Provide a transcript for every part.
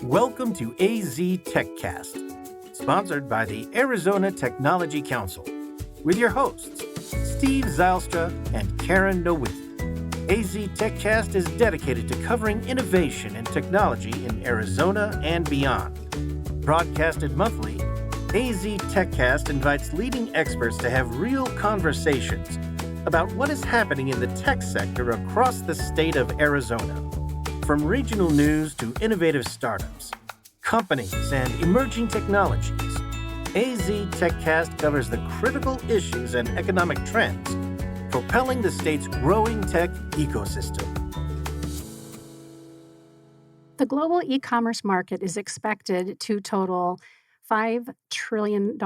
Welcome to AZ TechCast, sponsored by the Arizona Technology Council, with your hosts, Steve Zylstra and Karen Nowicki. AZ TechCast is dedicated to covering innovation and technology in Arizona and beyond. Broadcasted monthly, AZ TechCast invites leading experts to have real conversations about what is happening in the tech sector across the state of Arizona. From regional news to innovative startups, companies, and emerging technologies, AZ TechCast covers the critical issues and economic trends propelling the state's growing tech ecosystem. The global e-commerce market is expected to total $5 trillion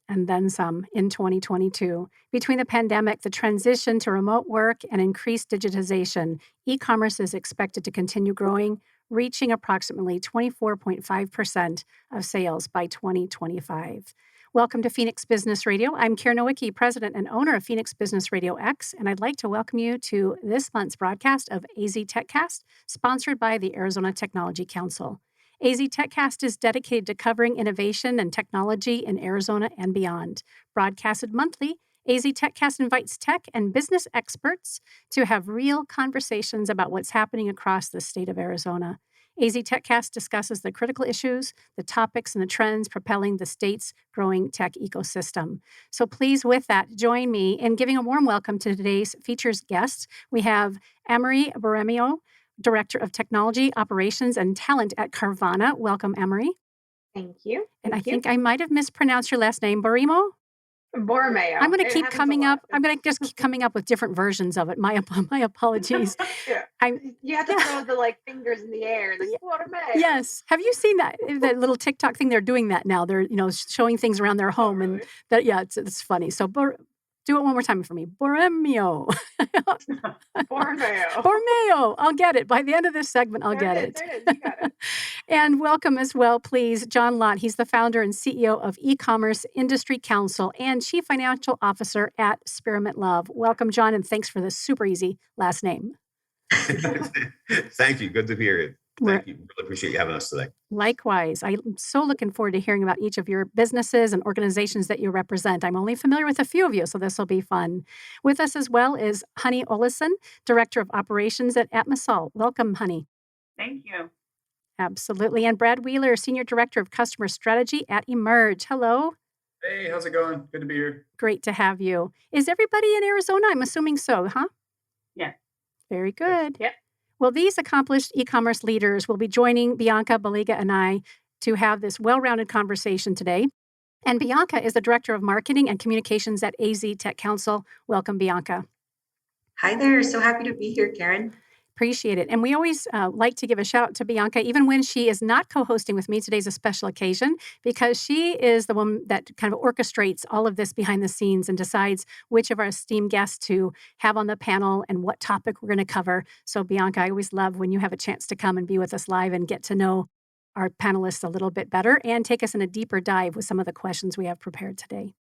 and then some in 2022. Between the pandemic, the transition to remote work, and increased digitization, e-commerce is expected to continue growing, reaching approximately 24.5% of sales by 2025. Welcome to Phoenix Business Radio. I'm Karen Nowicki, president and owner of Phoenix Business RadioX, and I'd like to welcome you to this month's broadcast of AZ TechCast, sponsored by the Arizona Technology Council. AZ TechCast is dedicated to covering innovation and technology in Arizona and beyond. Broadcasted monthly, AZ TechCast invites tech and business experts to have real conversations about what's happening across the state of Arizona. AZ TechCast discusses the critical issues, the topics, and the trends propelling the state's growing tech ecosystem. So please, with that, join me in giving a warm welcome to today's featured guests. We have Amory Borromeo, Director of Technology, Operations, and Talent at Carvana. Welcome, Amory. Thank you. And I think I might have mispronounced your last name, Borromeo. Borromeo. I'm going to keep coming up. I'm going to just keep coming up with different versions of it. My apologies. Yeah. You have to throw the fingers in the air. Borromeo. Yes. Have you seen that little TikTok thing? They're doing that now. They're showing things around their home, really? And it's funny. So do it one more time for me. Borromeo. Borromeo. Borromeo. I'll get it. By the end of this segment, I'll get it. There it is. You got it. And welcome as well, please, John Lott. He's the founder and CEO of E-commerce Industry Council and Chief Financial Officer at Spearmint Love. Welcome, John, and thanks for this super easy last name. Thank you. Good to hear you. Thank you. Really appreciate you having us today. Likewise. I'm so looking forward to hearing about each of your businesses and organizations that you represent. I'm only familiar with a few of you, so this will be fun. With us as well is Honey Olison, Director of Operations at Atmosol. Welcome, Honey. Thank you. Absolutely. And Brad Wheeler, Senior Director of Customer Strategy at Emerge. Hello. Hey, how's it going? Good to be here. Great to have you. Is everybody in Arizona? I'm assuming so, huh? Yeah. Very good. Yep. Well, these accomplished e-commerce leaders will be joining Bianca Baliga and I to have this well-rounded conversation today. And Bianca is the Director of Marketing and Communications at AZ Tech Council. Welcome, Bianca. Hi there. So happy to be here, Karen. Appreciate it. And we always like to give a shout out to Bianca, even when she is not co-hosting with me. Today's a special occasion because she is the one that kind of orchestrates all of this behind the scenes and decides which of our esteemed guests to have on the panel and what topic we're going to cover. So Bianca, I always love when you have a chance to come and be with us live and get to know our panelists a little bit better and take us in a deeper dive with some of the questions we have prepared today.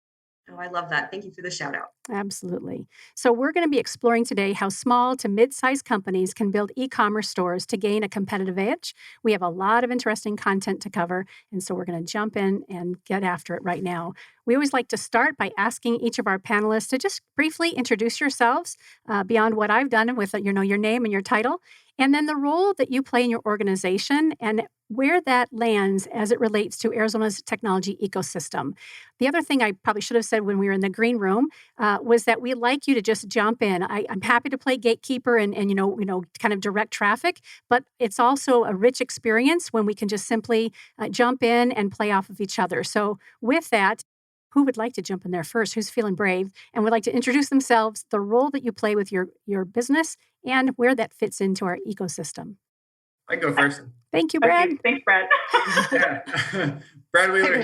Oh, I love that. Thank you for the shout out. Absolutely. So we're going to be exploring today how small to mid-sized companies can build e-commerce stores to gain a competitive edge. We have a lot of interesting content to cover, and so we're going to jump in and get after it right now. We always like to start by asking each of our panelists to just briefly introduce yourselves beyond what I've done with your name and your title, and then the role that you play in your organization and where that lands as it relates to Arizona's technology ecosystem. The other thing I probably should have said when we were in the green room was that we like you to just jump in. I'm happy to play gatekeeper and kind of direct traffic, but it's also a rich experience when we can just simply jump in and play off of each other. So with that, who would like to jump in there first? Who's feeling brave and would like to introduce themselves, the role that you play with your business, and where that fits into our ecosystem? I can go first. Thank you, Brad. Thanks, Brad. Yeah. Brad Wheeler.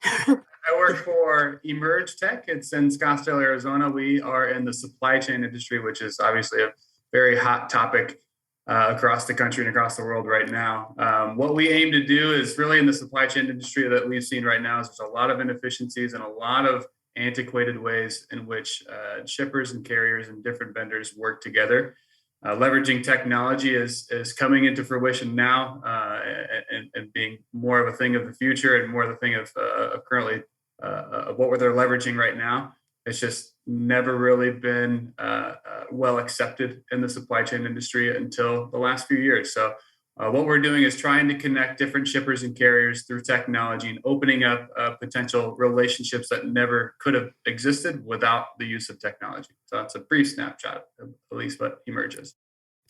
I work for Emerge Tech. It's in Scottsdale, Arizona. We are in the supply chain industry, which is obviously a very hot topic across the country and across the world right now. What we aim to do is really in the supply chain industry that we've seen right now is there's a lot of inefficiencies and a lot of antiquated ways in which shippers and carriers and different vendors work together. leveraging technology is coming into fruition now, and being more of a thing of the future and more of the thing of currently of what they're leveraging right now. It's just never really been well accepted in the supply chain industry until the last few years. So what we're doing is trying to connect different shippers and carriers through technology and opening up potential relationships that never could have existed without the use of technology. So that's a brief snapshot of at least what emerges.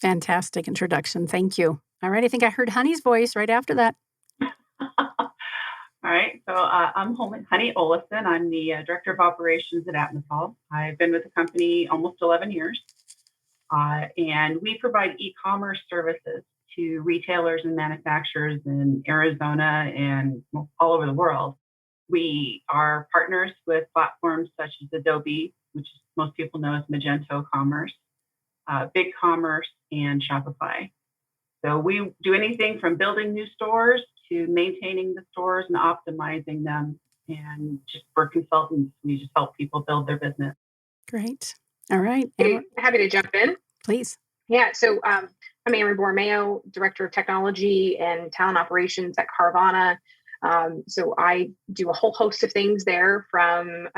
Fantastic introduction. Thank you. All right. I think I heard Honey's voice right after that. All right. So I'm Honey Olafson. I'm the Director of Operations at Atmosol. I've been with the company almost 11 years. And we provide e-commerce services to retailers and manufacturers in Arizona and all over the world. We are partners with platforms such as Adobe, which most people know as Magento Commerce, BigCommerce, and Shopify. So we do anything from building new stores to maintaining the stores and optimizing them. And just for consultants, we just help people build their business. Great. All right. Hey, happy to jump in. Please. Yeah, so I'm Amber Borromeo, Director of Technology and Talent Operations at Carvana. So I do a whole host of things there, from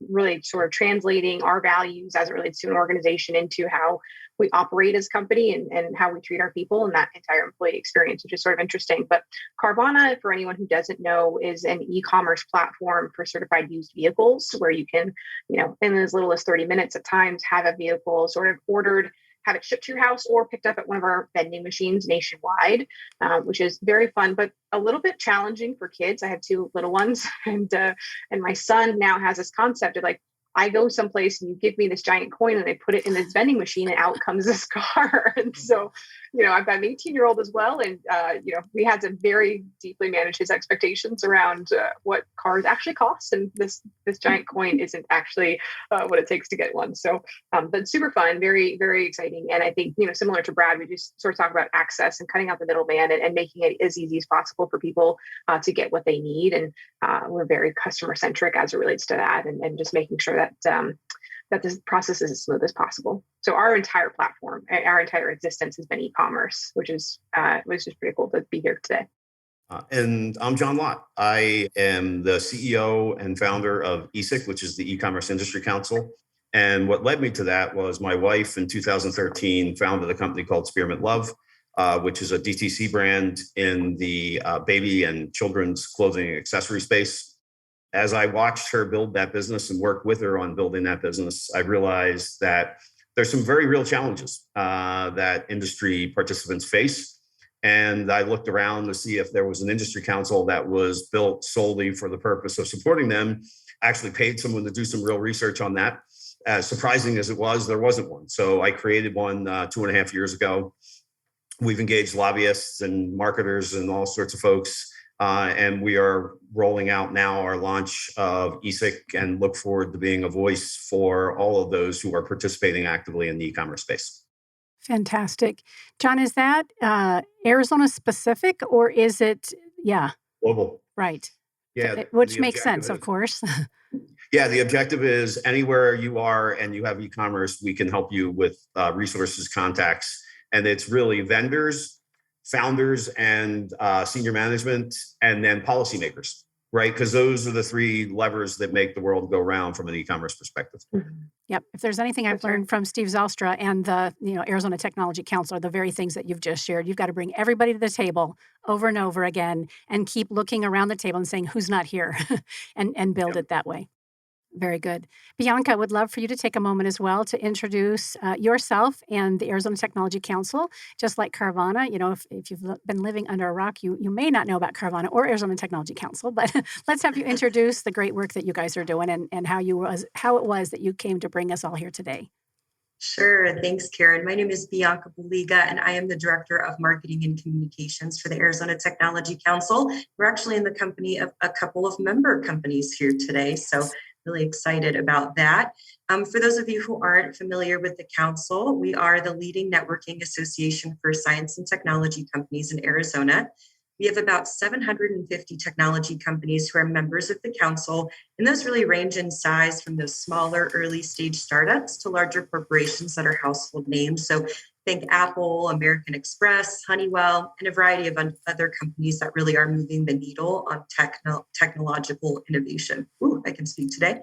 really sort of translating our values as it relates to an organization into how we operate as a company and how we treat our people and that entire employee experience, which is sort of interesting. But Carvana, for anyone who doesn't know, is an e-commerce platform for certified used vehicles, where you can, in as little as 30 minutes at times, have a vehicle sort of ordered, have it shipped to your house or picked up at one of our vending machines nationwide, which is very fun, but a little bit challenging for kids. I have 2 little ones, and my son now has this concept of like, I go someplace and you give me this giant coin and I put it in this vending machine and out comes this car. And so, I've got an 18-year-old as well. And, we had to very deeply manage his expectations around what cars actually cost. And this giant coin isn't actually what it takes to get one. So, but super fun, very, very exciting. And I think, similar to Brad, we just sort of talk about access and cutting out the middleman and making it as easy as possible for people to get what they need. And we're very customer centric as it relates to that, and just making sure that that this process is as smooth as possible. So our entire platform, our entire existence has been e-commerce, which is pretty cool to be here today. And I'm John Lott. I am the CEO and founder of ESIC, which is the E-commerce Industry Council. And what led me to that was my wife in 2013 founded a company called Spearmint Love, which is a DTC brand in the baby and children's clothing and accessory space. As I watched her build that business and work with her on building that business, I realized that there's some very real challenges that industry participants face. And I looked around to see if there was an industry council that was built solely for the purpose of supporting them. Actually paid someone to do some real research on that. As surprising as it was, there wasn't one. So I created one 2.5 years ago. We've engaged lobbyists and marketers and all sorts of folks. And we are rolling out now our launch of ESIC and look forward to being a voice for all of those who are participating actively in the e-commerce space. Fantastic. John, is that Arizona specific, or is it, global? Right. Yeah. Which makes sense, of course. Yeah, the objective is anywhere you are and you have e-commerce, we can help you with resources, contacts, and it's really vendors, founders, and senior management, and then policymakers, right? Because those are the 3 levers that make the world go round from an e-commerce perspective. Mm-hmm. Yep. If there's anything I've learned from Steve Zylstra and the Arizona Technology Council, are the very things that you've just shared. You've got to bring everybody to the table over and over again and keep looking around the table and saying, who's not here, and build it that way. Very good. Bianca, I would love for you to take a moment as well to introduce yourself and the Arizona Technology Council. Just like Carvana, if you've been living under a rock, you may not know about Carvana or Arizona Technology Council, but let's have you introduce the great work that you guys are doing and how it was that you came to bring us all here today. Sure. Thanks, Karen. My name is Bianca Boliga, and I am the Director of Marketing and Communications for the Arizona Technology Council. We're actually in the company of a couple of member companies here today, so really excited about that. For those of you who aren't familiar with the council, we are the leading networking association for science and technology companies in Arizona. We have about 750 technology companies who are members of the council, and those really range in size from those smaller early stage startups to larger corporations that are household names. So think Apple, American Express, Honeywell, and a variety of other companies that really are moving the needle on technological innovation. Ooh, I can speak today.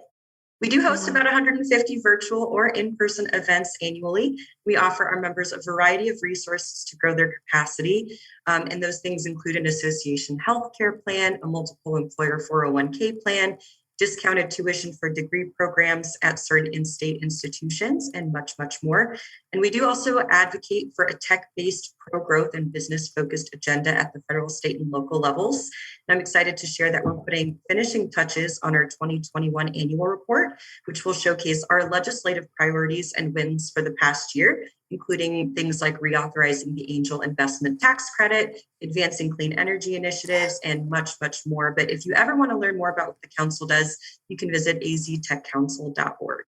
We do host about 150 virtual or in-person events annually. We offer our members a variety of resources to grow their capacity. And those things include an association healthcare plan, a multiple employer 401k plan, discounted tuition for degree programs at certain in-state institutions, and much, much more. And we do also advocate for a tech-based pro-growth and business-focused agenda at the federal, state, and local levels. And I'm excited to share that we're putting finishing touches on our 2021 annual report, which will showcase our legislative priorities and wins for the past year, including things like reauthorizing the angel investment tax credit, advancing clean energy initiatives, and much, much more. But if you ever want to learn more about what the council does, you can visit aztechcouncil.org.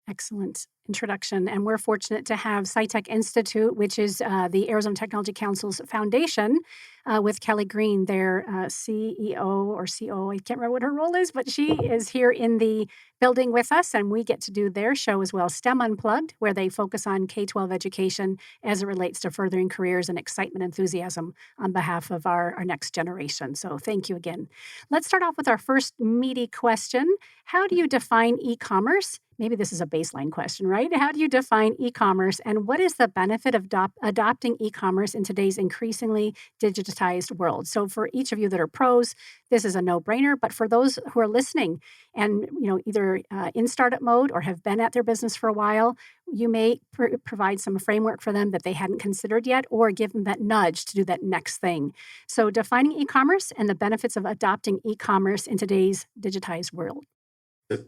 Excellent introduction. And we're fortunate to have SciTech Institute, which is the Arizona Technology Council's foundation, with Kelly Green, their CEO or COO. I can't remember what her role is, but she is here in the building with us, and we get to do their show as well, STEM Unplugged, where they focus on K-12 education as it relates to furthering careers and excitement, enthusiasm on behalf of our next generation. So thank you again. Let's start off with our first meaty question. How do you define e-commerce? Maybe this is a baseline question, right? How do you define e-commerce, and what is the benefit of adopting e-commerce in today's increasingly digitized world? So for each of you that are pros, this is a no-brainer, but for those who are listening and either in startup mode or have been at their business for a while, you may provide some framework for them that they hadn't considered yet, or give them that nudge to do that next thing. So defining e-commerce and the benefits of adopting e-commerce in today's digitized world.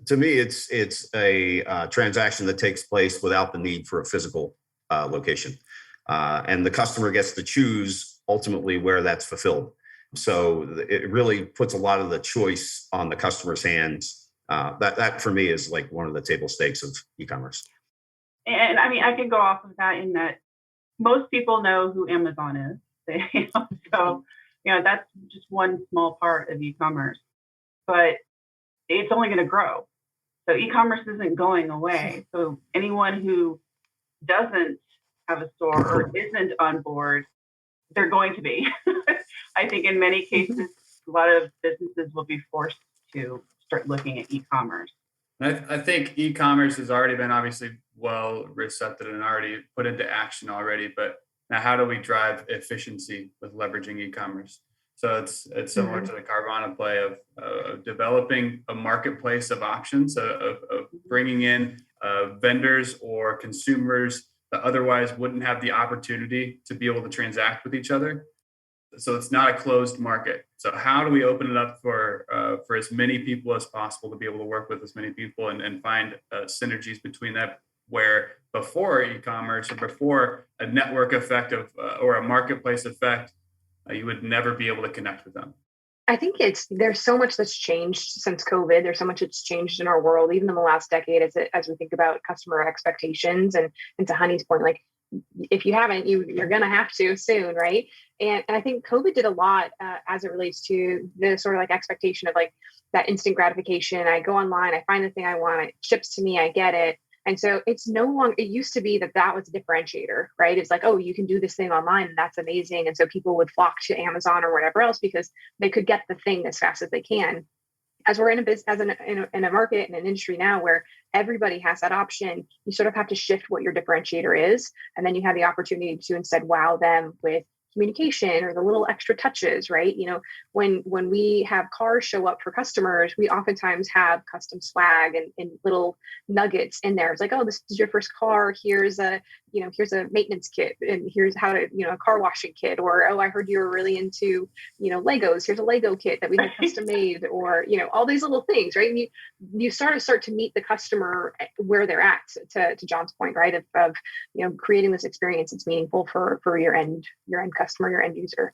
To me, it's a transaction that takes place without the need for a physical location. And the customer gets to choose ultimately where that's fulfilled. So it really puts a lot of the choice on the customer's hands. That for me is like one of the table stakes of e-commerce. And I mean, I can go off of that in that most people know who Amazon is. So that's just one small part of e-commerce. But it's only going to grow. So e-commerce isn't going away. So anyone who doesn't have a store or isn't on board, they're going to be. I think in many cases, a lot of businesses will be forced to start looking at e-commerce. I think e-commerce has already been obviously well recepted and already put into action already. But now how do we drive efficiency with leveraging e-commerce? So it's similar to the Carvana play of developing a marketplace of options, of bringing in vendors or consumers that otherwise wouldn't have the opportunity to be able to transact with each other. So it's not a closed market. So how do we open it up for as many people as possible to be able to work with as many people and find synergies between that, where before e-commerce or before a network effect or a marketplace effect, you would never be able to connect with them. I think there's so much that's changed since COVID. There's so much that's changed in our world, even in the last decade, as we think about customer expectations. And to Honey's point, like if you haven't, you're going to have to soon, right? And I think COVID did a lot as it relates to the sort of like expectation of like that instant gratification. I go online, I find the thing I want, it ships to me, I get it. And so it's no longer, it used to be that was a differentiator, right? It's like, oh, you can do this thing online and that's amazing. And so people would flock to Amazon or whatever else because they could get the thing as fast as they can. As we're in a business, in a market and an industry now where everybody has that option, you sort of have to shift what your differentiator is. And then you have the opportunity to instead wow them with communication or the little extra touches, right? When we have cars show up for customers, we oftentimes have custom swag and little nuggets in there. It's like, oh, this is your first car. Here's a maintenance kit, and here's how to, a car washing kit, or, oh, I heard you were really into, Legos. Here's a Lego kit that we had custom made, or, all these little things, right? And you start to meet the customer where they're at, to John's point, right? Of creating this experience that's meaningful for your end customer, your end user.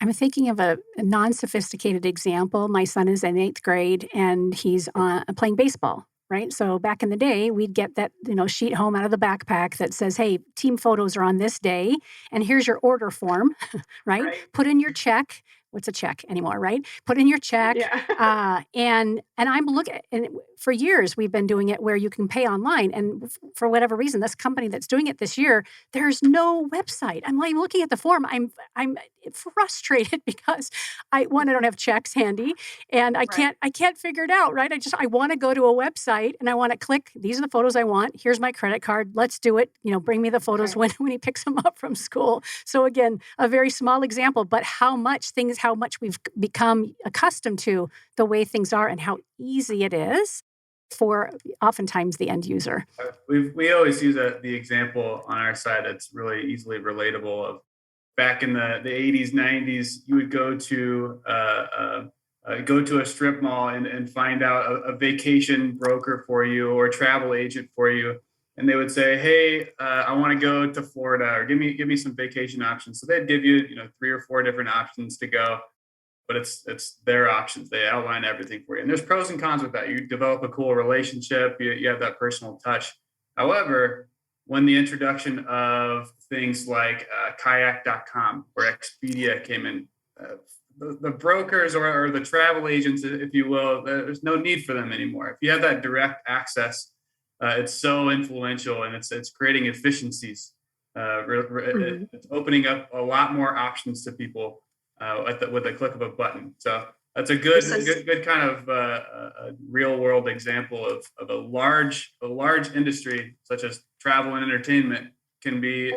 I'm thinking of a non-sophisticated example. My son is in 8th grade and he's playing baseball, right? So back in the day, we'd get that sheet home out of the backpack that says, hey, team photos are on this day, and here's your order form, right? Put in your check, what's a check anymore, right? Put in your check. Yeah. And I'm looking, and for years we've been doing it where you can pay online. And for whatever reason, this company that's doing it this year, there's no website. I'm like looking at the form. I'm frustrated because I don't have checks handy, and I can't figure it out, right? I want to go to a website and I want to click, these are the photos I want. Here's my credit card. Let's do it. Bring me the photos when he picks them up from school. So again, a very small example, but how much we've become accustomed to the way things are and how easy it is for oftentimes the end user. We always use the example on our side that's really easily relatable of back in the 80s, 90s, you would go to a strip mall and find out a vacation broker for you or a travel agent for you. And they would say, hey, I want to go to Florida, or give me some vacation options. So they'd give you, 3 or 4 different options to go, but it's their options. They outline everything for you. And there's pros and cons with that. You develop a cool relationship. You have that personal touch. However, when the introduction of things like kayak.com or Expedia came in, the brokers or the travel agents, if you will, there's no need for them anymore. If you have that direct access, it's so influential, and it's creating efficiencies. It's opening up a lot more options to people with a click of a button. So that's a good kind of a real world example of a large industry such as travel and entertainment can be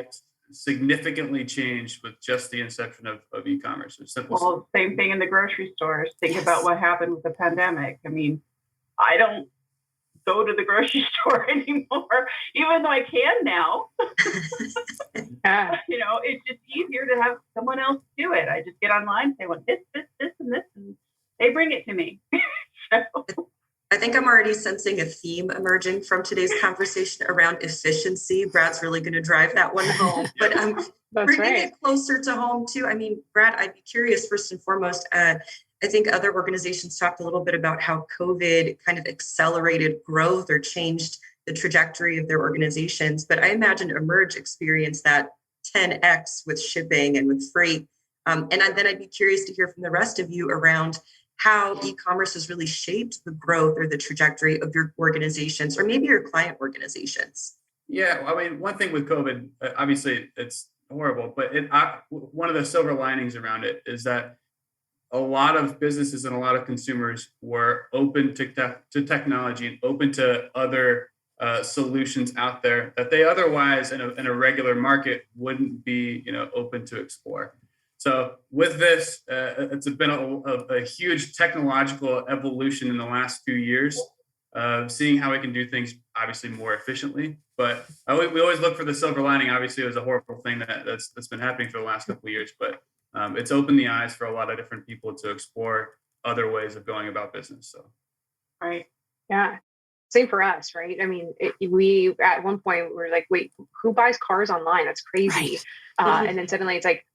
significantly changed with just the inception of e-commerce. Well, same thing in the grocery stores. Think about what happened with the pandemic. I mean, I don't go to the grocery store anymore, even though I can now. It's just easier to have someone else do it. I just get online, say, well, this, and this, and they bring it to me. So. I think I'm already sensing a theme emerging from today's conversation around efficiency. Brad's really going to drive that one home. But bringing it closer to home too. I mean, Brad, I'd be curious first and foremost. I think other organizations talked a little bit about how COVID kind of accelerated growth or changed the trajectory of their organizations. But I imagine Emerge experienced that 10x with shipping and with freight. And then I'd be curious to hear from the rest of you around how e-commerce has really shaped the growth or the trajectory of your organizations or maybe your client organizations. Yeah, I mean, one thing with COVID, obviously it's horrible, but one of the silver linings around it is that a lot of businesses and a lot of consumers were open to technology and open to other solutions out there that they otherwise in a regular market wouldn't be open to explore. So with this, it's been a huge technological evolution in the last few years, seeing how we can do things obviously more efficiently. But we always look for the silver lining. Obviously, it was a horrible thing that's been happening for the last couple of years, but it's opened the eyes for a lot of different people to explore other ways of going about business. So, right, yeah, same for us, right? I mean, we at one point we were like, wait, who buys cars online? That's crazy. Right. And then suddenly it's like,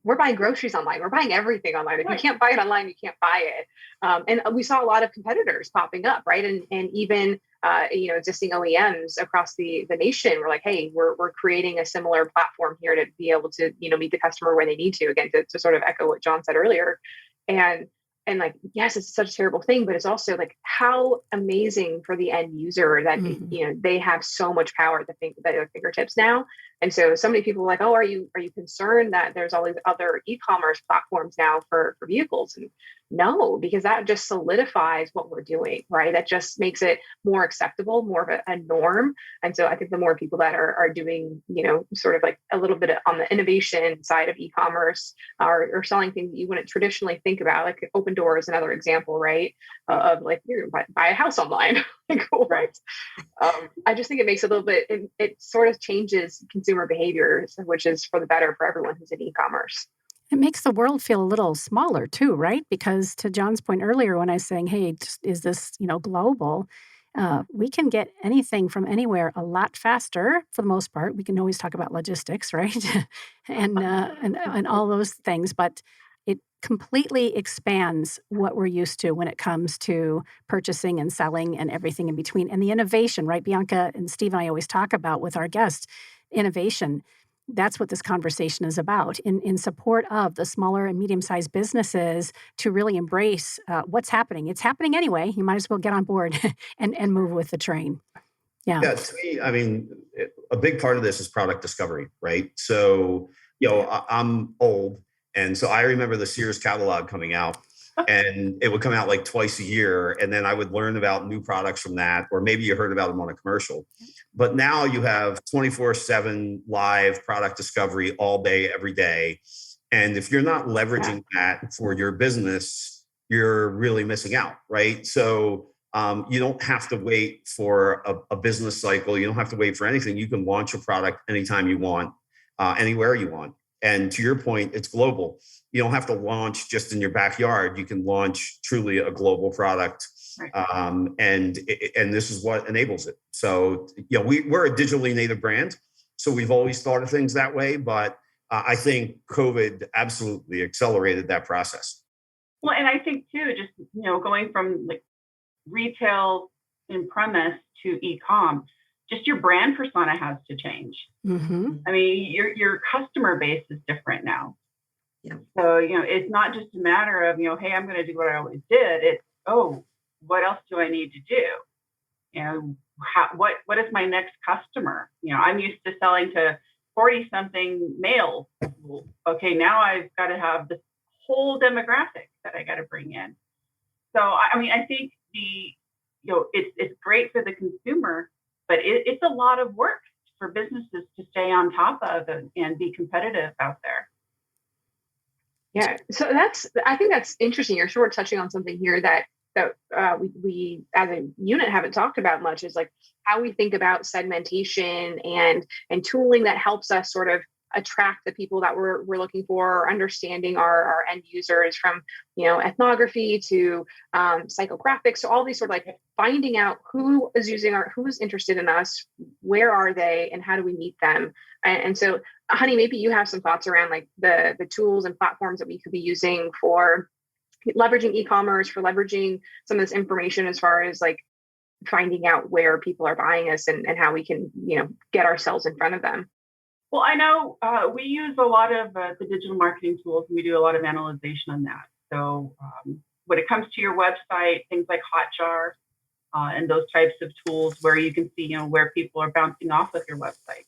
we're buying groceries online. We're buying everything online. If you can't buy it online, you can't buy it. And we saw a lot of competitors popping up, right? And even existing OEMs across the nation were like, hey, we're creating a similar platform here to be able to meet the customer where they need to. Again, to sort of echo what John said earlier, and like, yes, it's such a terrible thing, but it's also like how amazing for the end user that they have so much power at their fingertips now. And so many people are like, oh, are you concerned that there's all these other e-commerce platforms now for vehicles? And no, because that just solidifies what we're doing, right? That just makes it more acceptable, more of a norm. And so I think the more people that are doing, sort of like a little bit on the innovation side of e-commerce or selling things that you wouldn't traditionally think about, like Open Door is another example, right? Of like, you're going to buy a house online. Cool, right? I just think it makes a little bit, it sort of changes consumer behaviors, which is for the better for everyone who's in e-commerce. It makes the world feel a little smaller too, right? Because to John's point earlier, when I was saying, hey, is this, global? We can get anything from anywhere a lot faster for the most part. We can always talk about logistics, right? and all those things, but it completely expands what we're used to when it comes to purchasing and selling and everything in between. And the innovation, right? Bianca and Steve and I always talk about with our guests, innovation. that's what this conversation is about, in support of the smaller and medium-sized businesses to really embrace what's happening. It's happening anyway. You might as well get on board and move with the train. Yeah. Yeah, to me, I mean, a big part of this is product discovery, right? So, I'm old, and so I remember the Sears catalog coming out, and it would come out like twice a year, and then I would learn about new products from that, or maybe you heard about them on a commercial. But now you have 24/7 live product discovery all day, every day. And if you're not leveraging that for your business, you're really missing out, right? So you don't have to wait for a business cycle. You don't have to wait for anything. You can launch a product anytime you want, anywhere you want. And to your point, it's global. You don't have to launch just in your backyard. You can launch truly a global product. Right. And this is what enables it. So, we're a digitally native brand. So we've always thought of things that way. But I think COVID absolutely accelerated that process. Well, and I think too, just, going from like retail in premise to e-com, just your brand persona has to change. Mm-hmm. I mean, your customer base is different now. Yeah. So, it's not just a matter of, hey, I'm going to do what I always did. It's, what else do I need to do? What is my next customer? I'm used to selling to 40-something males. Okay, now I've got to have this whole demographic that I got to bring in. So, I mean, I think it's great for the consumer, but it's a lot of work for businesses to stay on top of and be competitive out there. Yeah, so I think that's interesting. You're sort of touching on something here that we as a unit haven't talked about much, is like how we think about segmentation and tooling that helps us sort of attract the people that we're looking for, or understanding our end users, from ethnography to psychographics. So all these sort of like finding out who is who's interested in us, where are they, and how do we meet them. And so, Honey, maybe you have some thoughts around like the tools and platforms that we could be using for leveraging e-commerce, for leveraging some of this information as far as like finding out where people are buying us and how we can get ourselves in front of them. Well, I know we use a lot of the digital marketing tools, and we do a lot of analysis on that. So when it comes to your website, things like Hotjar and those types of tools where you can see, where people are bouncing off of your website.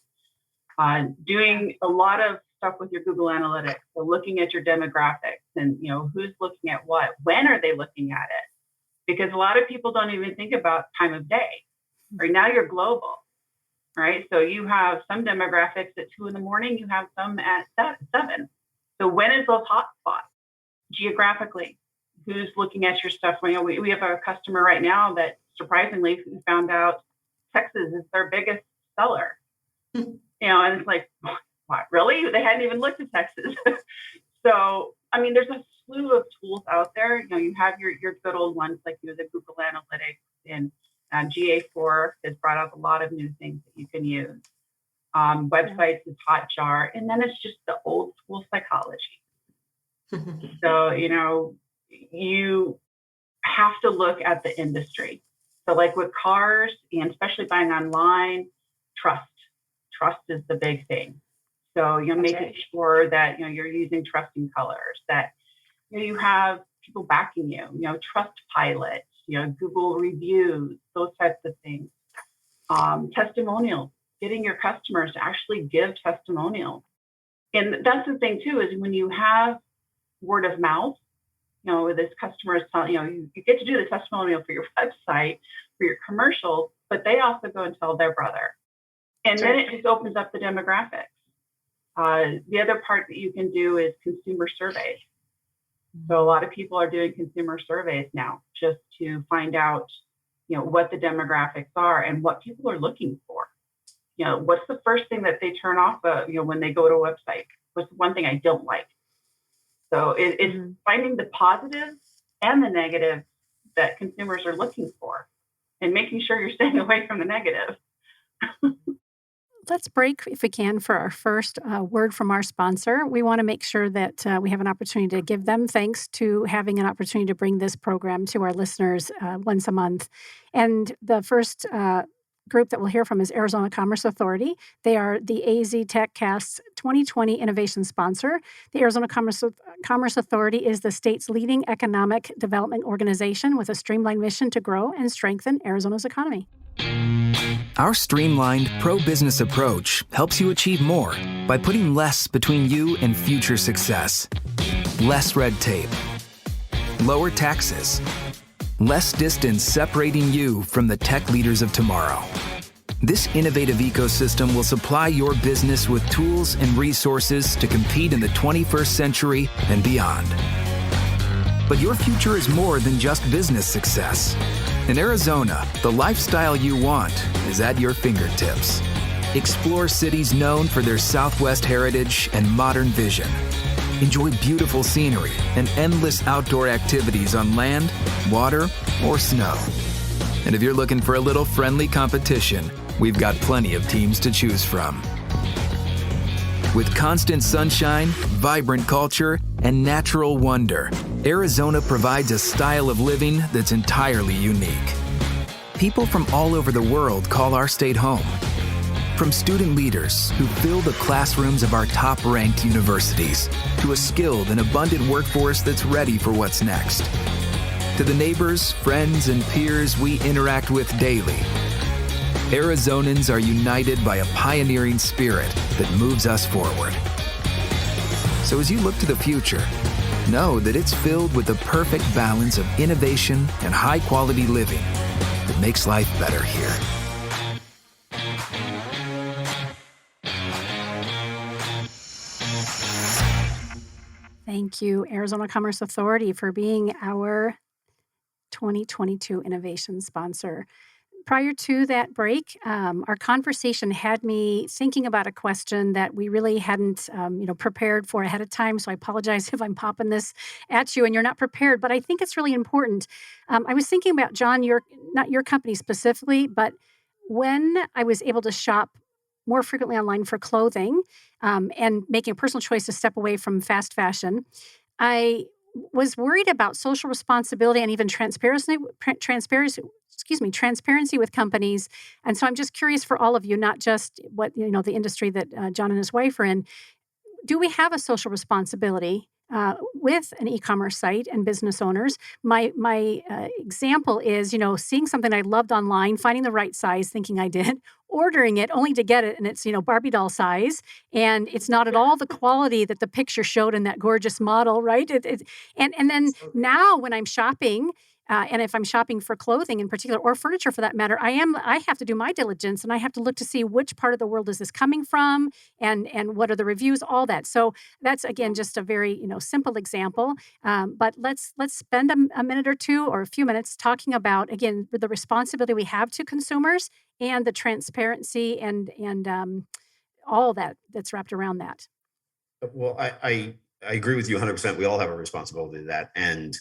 Doing a lot of stuff with your Google Analytics, so looking at your demographics and, who's looking at what, when are they looking at it? Because a lot of people don't even think about time of day. Right now you're global. Right. So you have some demographics at 2 a.m, you have some at 7. So when is those hot spots geographically? Who's looking at your stuff? We have a customer right now that surprisingly we found out Texas is their biggest seller. And it's like, what, really? They hadn't even looked at Texas. So, I mean, there's a slew of tools out there. You have your good old ones like the Google Analytics, and GA4 has brought up a lot of new things that you can use. Websites is Hotjar, and then it's just the old school psychology. So, you have to look at the industry. So like with cars, and especially buying online, trust is the big thing. So you're making sure that, you're using trusting colors, that you have people backing you, Trustpilot, Google reviews, those types of things. Testimonials, getting your customers to actually give testimonials. And that's the thing too, is when you have word of mouth, this customer is telling, you get to do the testimonial for your website, for your commercials, but they also go and tell their brother. And then it just opens up the demographics. The other part that you can do is consumer surveys. So a lot of people are doing consumer surveys now just to find out, what the demographics are and what people are looking for. What's the first thing that they turn off of, when they go to a website? What's the one thing I don't like? So it's finding the positive and the negative that consumers are looking for and making sure you're staying away from the negative. Let's break, if we can, for our first word from our sponsor. We want to make sure that we have an opportunity to give them thanks to having an opportunity to bring this program to our listeners once a month. And the first group that we'll hear from is Arizona Commerce Authority. They are the AZ TechCast's 2020 innovation sponsor. The Arizona Commerce Authority is the state's leading economic development organization with a streamlined mission to grow and strengthen Arizona's economy. Our streamlined pro-business approach helps you achieve more by putting less between you and future success. Less red tape, lower taxes, less distance separating you from the tech leaders of tomorrow. This innovative ecosystem will supply your business with tools and resources to compete in the 21st century and beyond. But your future is more than just business success. In Arizona, the lifestyle you want is at your fingertips. Explore cities known for their Southwest heritage and modern vision. Enjoy beautiful scenery and endless outdoor activities on land, water, or snow. And if you're looking for a little friendly competition, we've got plenty of teams to choose from. With constant sunshine, vibrant culture, and natural wonder, Arizona provides a style of living that's entirely unique. People from all over the world call our state home. From student leaders who fill the classrooms of our top-ranked universities, to a skilled and abundant workforce that's ready for what's next, to the neighbors, friends, and peers we interact with daily, Arizonans are united by a pioneering spirit that moves us forward. So as you look to the future, know that it's filled with the perfect balance of innovation and high-quality living that makes life better here. Thank you, Arizona Commerce Authority, for being our 2022 innovation sponsor. Prior to that break, our conversation had me thinking about a question that we really hadn't, prepared for ahead of time. So I apologize if I'm popping this at you and you're not prepared, but I think it's really important. I was thinking about, John, not your company specifically, but when I was able to shop more frequently online for clothing and making a personal choice to step away from fast fashion, I was worried about social responsibility and even transparency with companies. And so I'm just curious for all of you, not just what, the industry that John and his wife are in. Do we have a social responsibility with an e-commerce site and business owners? My example is, seeing something I loved online, finding the right size, thinking I did, ordering it only to get it, and it's, Barbie doll size, and it's not at all the quality that the picture showed in that gorgeous model, right? And then now when I'm shopping, and if I'm shopping for clothing in particular, or furniture for that matter, I have to do my diligence, and I have to look to see which part of the world is this coming from, and what are the reviews, all that. So that's, again, just a very simple example. But let's spend a minute or two or a few minutes talking about, again, the responsibility we have to consumers and the transparency and all that's wrapped around that. Well, I agree with you 100%. We all have a responsibility to that. And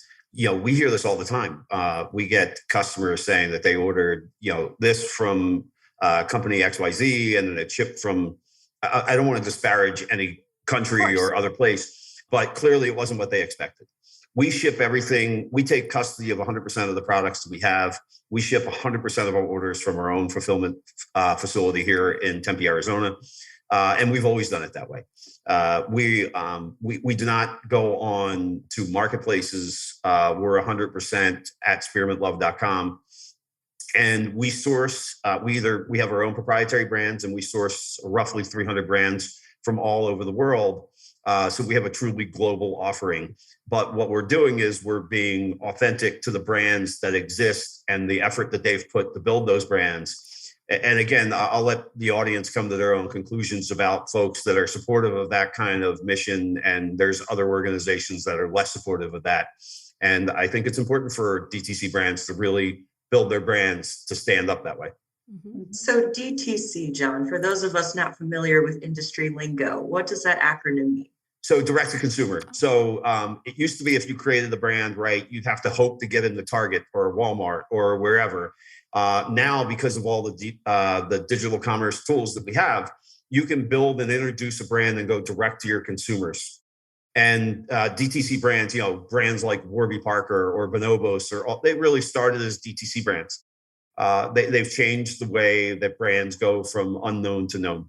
we hear this all the time. We get customers saying that they ordered, this from company XYZ, and then it shipped from, I don't want to disparage any country or other place, but clearly it wasn't what they expected. We ship everything. We take custody of 100% of the products that we have. We ship 100% of our orders from our own fulfillment facility here in Tempe, Arizona. And we've always done it that way. We do not go on to marketplaces. We're 100% at spearmintlove.com. And we source, we have our own proprietary brands, and we source roughly 300 brands from all over the world. So we have a truly global offering. But what we're doing is we're being authentic to the brands that exist and the effort that they've put to build those brands. And again, I'll let the audience come to their own conclusions about folks that are supportive of that kind of mission. And there's other organizations that are less supportive of that. And I think it's important for DTC brands to really build their brands to stand up that way. Mm-hmm. So DTC, John, for those of us not familiar with industry lingo, what does that acronym mean? So direct to consumer. So it used to be if you created the brand, right, you'd have to hope to get into Target or Walmart or wherever. Now, because of all the digital commerce tools that we have, you can build and introduce a brand and go direct to your consumers. And DTC brands, brands like Warby Parker or Bonobos, they really started as DTC brands. they've changed the way that brands go from unknown to known?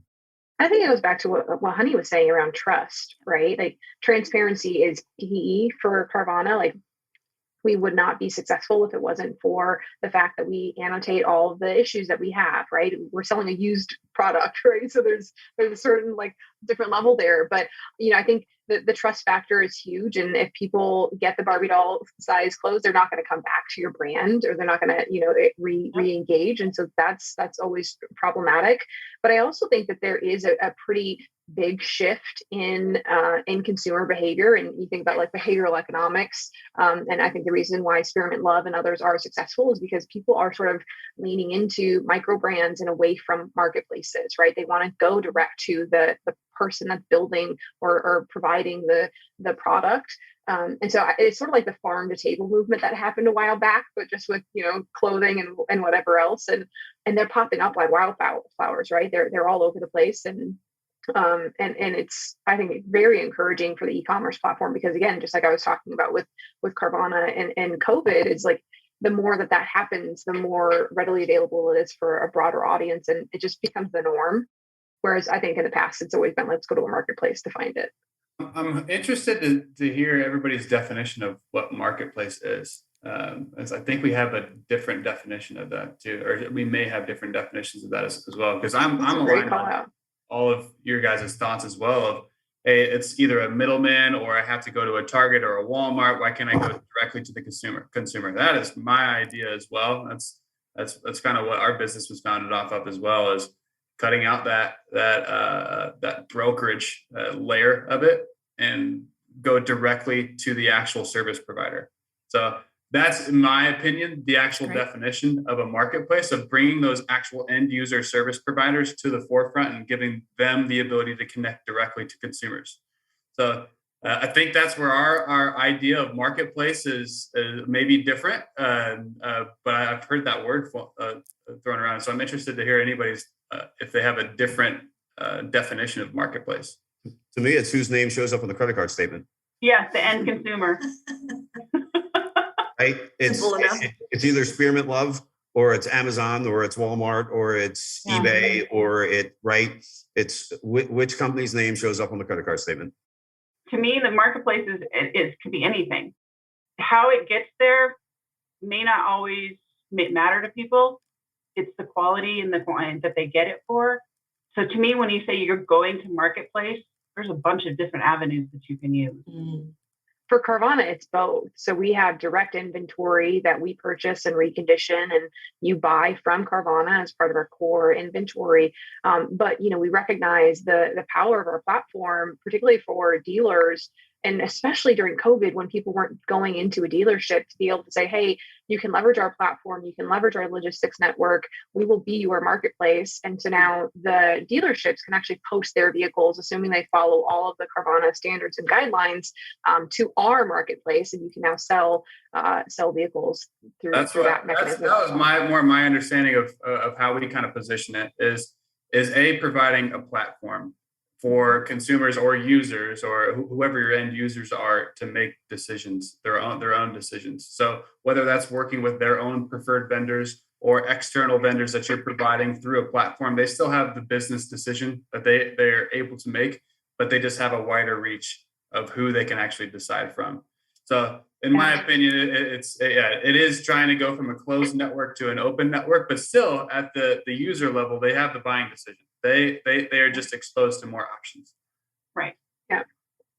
I think it goes back to what Honey was saying around trust, right? Like transparency is key for Carvana. Like we would not be successful if it wasn't for the fact that we annotate all of the issues that we have, right? We're selling a used product, right? So there's a certain like different level there. But, I think the trust factor is huge. And if people get the Barbie doll size clothes, they're not going to come back to your brand, or they're not going to, re-engage. And so that's always problematic. But I also think that there is a pretty big shift in consumer behavior. And you think about like behavioral economics. And I think the reason why Spearmint Love and others are successful is because people are sort of leaning into micro brands and away from marketplaces, right? They want to go direct to the person that's building or providing the product. And so it's sort of like the farm to table movement that happened a while back, but just with, clothing and whatever else. And they're popping up like wildflowers, right? They're all over the place. And it's, I think, very encouraging for the e-commerce platform, because again, just like I was talking about with Carvana and COVID, it's like the more that happens, the more readily available it is for a broader audience, and it just becomes the norm. Whereas I think in the past, it's always been, let's go to a marketplace to find it. I'm interested to hear everybody's definition of what marketplace is. As I think we have a different definition of that too, or we may have different definitions of that as well. Because I'm aligned on all of your guys' thoughts as well of, hey, it's either a middleman or I have to go to a Target or a Walmart. Why can't I go directly to the consumer? That is my idea as well. That's kind of what our business was founded off of as well, is cutting out that brokerage layer of it and go directly to the actual service provider. So that's, in my opinion, the actual definition of a marketplace, of bringing those actual end user service providers to the forefront and giving them the ability to connect directly to consumers. So I think that's where our idea of marketplace is maybe different, but I've heard that word thrown around. So I'm interested to hear anybody's, if they have a different definition of marketplace. To me, it's whose name shows up on the credit card statement. Yeah, the end consumer. Right? It's either Spearmint Love, or it's Amazon, or it's Walmart, or it's eBay, or it's which company's name shows up on the credit card statement. To me, the marketplace could be anything. How it gets there may not always matter to people. It's the quality and the client that they get it for. So to me, when you say you're going to marketplace, there's a bunch of different avenues that you can use. For Carvana, it's both. So we have direct inventory that we purchase and recondition, and you buy from Carvana as part of our core inventory. But we recognize the power of our platform, particularly for dealers, and especially during COVID, when people weren't going into a dealership, to be able to say, hey, you can leverage our platform, you can leverage our logistics network, we will be your marketplace. And so now the dealerships can actually post their vehicles, assuming they follow all of the Carvana standards and guidelines, to our marketplace, and you can now sell vehicles through that mechanism. That was my understanding of how we kind of position it is providing a platform for consumers or users or whoever your end users are to make decisions, their own decisions. So whether that's working with their own preferred vendors or external vendors that you're providing through a platform, they still have the business decision that they're able to make, but they just have a wider reach of who they can actually decide from. So in my opinion, it is trying to go from a closed network to an open network, but still at the user level, they have the buying decision. They are just exposed to more options. Right. Yeah.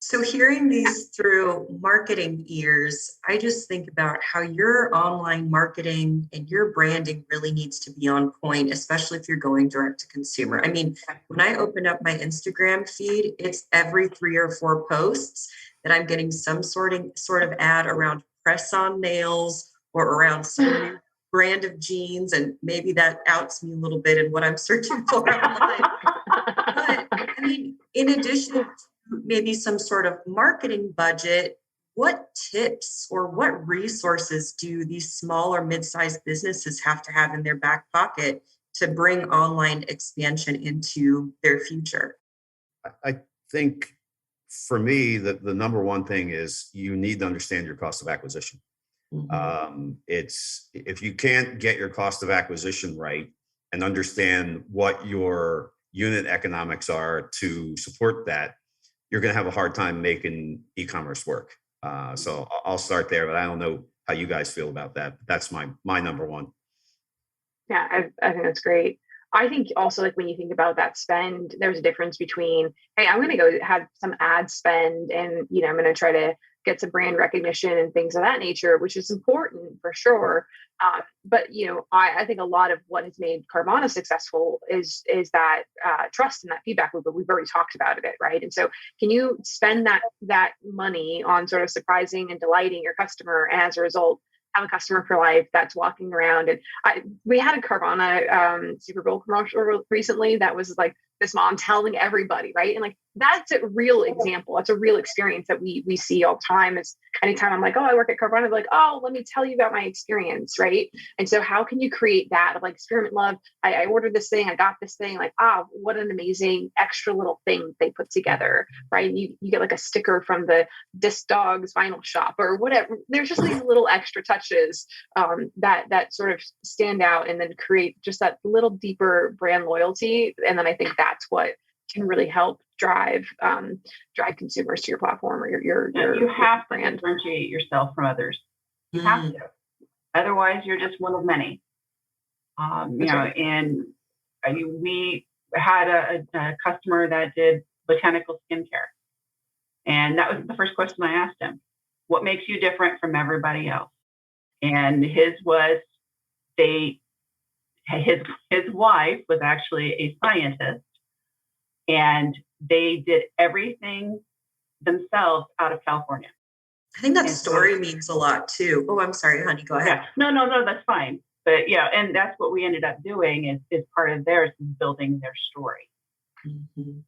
So hearing these through marketing ears, I just think about how your online marketing and your branding really needs to be on point, especially if you're going direct to consumer. I mean, when I open up my Instagram feed, it's every 3 or 4 posts that I'm getting some sort of ad around press-on nails or around some new brand of jeans, and maybe that outs me a little bit in what I'm searching for online. But I mean, in addition to maybe some sort of marketing budget, what tips or what resources do these small or mid-sized businesses have to have in their back pocket to bring online expansion into their future? I think for me, the number one thing is you need to understand your cost of acquisition. It's if you can't get your cost of acquisition right and understand what your unit economics are to support that, you're going to have a hard time making e-commerce work. So I'll start there, but I don't know how you guys feel about that. That's my number one. Yeah, I think that's great. I think also, like, when you think about that spend, there's a difference between, hey, I'm going to go have some ad spend and, I'm going to try to get some brand recognition and things of that nature, which is important for sure. But, I think a lot of what has made Carvana successful is that trust and that feedback loop, but we've already talked about it, right? And so can you spend that money on sort of surprising and delighting your customer, and as a result, have a customer for life that's walking around? And we had a Carvana Super Bowl commercial recently that was like this mom telling everybody, right? And like, that's a real example. That's a real experience that we see all the time. Is anytime I'm like, oh, I work at Carvana, like, oh, let me tell you about my experience, right? And so how can you create that of like experiment love? I ordered this thing, I got this thing, like, what an amazing extra little thing they put together, right? You get like a sticker from the Disc Dogs vinyl shop or whatever. There's just these little extra touches that sort of stand out and then create just that little deeper brand loyalty. And then I think that's what can really help drive consumers to your platform or your you have brand. To differentiate yourself from others. You have to. Otherwise, you're just one of many. And we had a customer that did botanical skincare. And that was the first question I asked him. What makes you different from everybody else? And his was his wife was actually a scientist, and they did everything themselves out of California. I think that story means a lot too. Oh, I'm sorry, honey, go ahead. Yeah. No, that's fine. But yeah, and that's what we ended up doing is part of theirs, is building their story.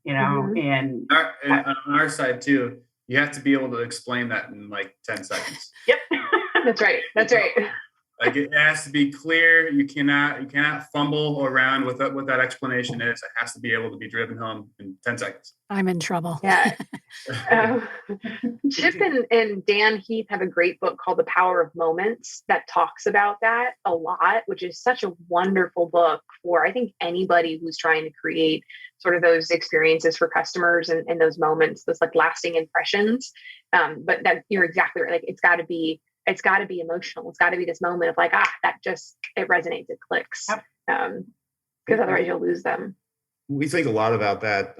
And on our side too, you have to be able to explain that in like 10 seconds. Yep. That's right. Like, it has to be clear. You cannot fumble around with what that explanation is. It has to be able to be driven home in 10 seconds. I'm in trouble. Yeah. Chip and Dan Heath have a great book called The Power of Moments that talks about that a lot, which is such a wonderful book for, I think, anybody who's trying to create sort of those experiences for customers and those moments, those like lasting impressions. But that you're exactly right. Like, it's got to be emotional. It's got to be this moment of like, it resonates, it clicks. Because otherwise you'll lose them. We think a lot about that.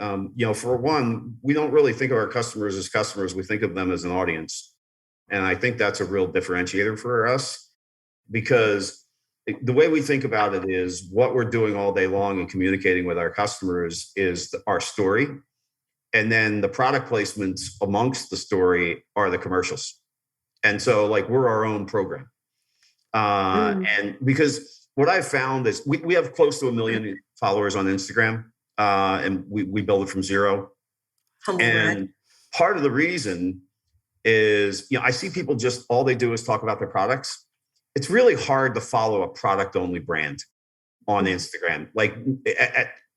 For one, we don't really think of our customers as customers. We think of them as an audience. And I think that's a real differentiator for us, because the way we think about it is what we're doing all day long and communicating with our customers is our story. And then the product placements amongst the story are the commercials. And so, like, we're our own program. And because what I've found is we have close to 1 million followers on Instagram, and we build it from zero. And part of the reason is, I see people just, all they do is talk about their products. It's really hard to follow a product only brand on Instagram. Like,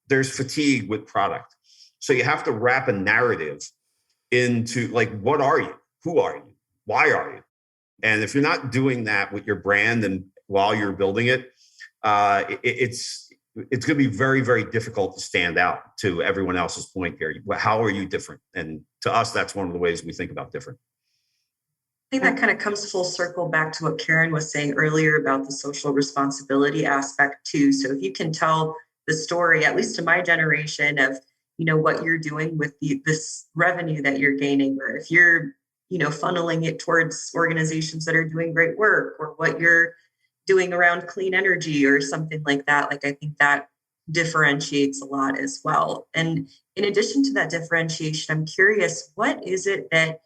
there's fatigue with product. So you have to wrap a narrative into, like, what are you? Who are you? Why are you? And if you're not doing that with your brand and while you're building it, it's going to be very, very difficult to stand out to everyone else's point here. How are you different? And to us, that's one of the ways we think about different. I think that kind of comes full circle back to what Karen was saying earlier about the social responsibility aspect too. So if you can tell the story, at least to my generation, of, what you're doing with this revenue that you're gaining, or if you're funneling it towards organizations that are doing great work, or what you're doing around clean energy or something like that. Like, I think that differentiates a lot as well. And in addition to that differentiation, I'm curious, what is it that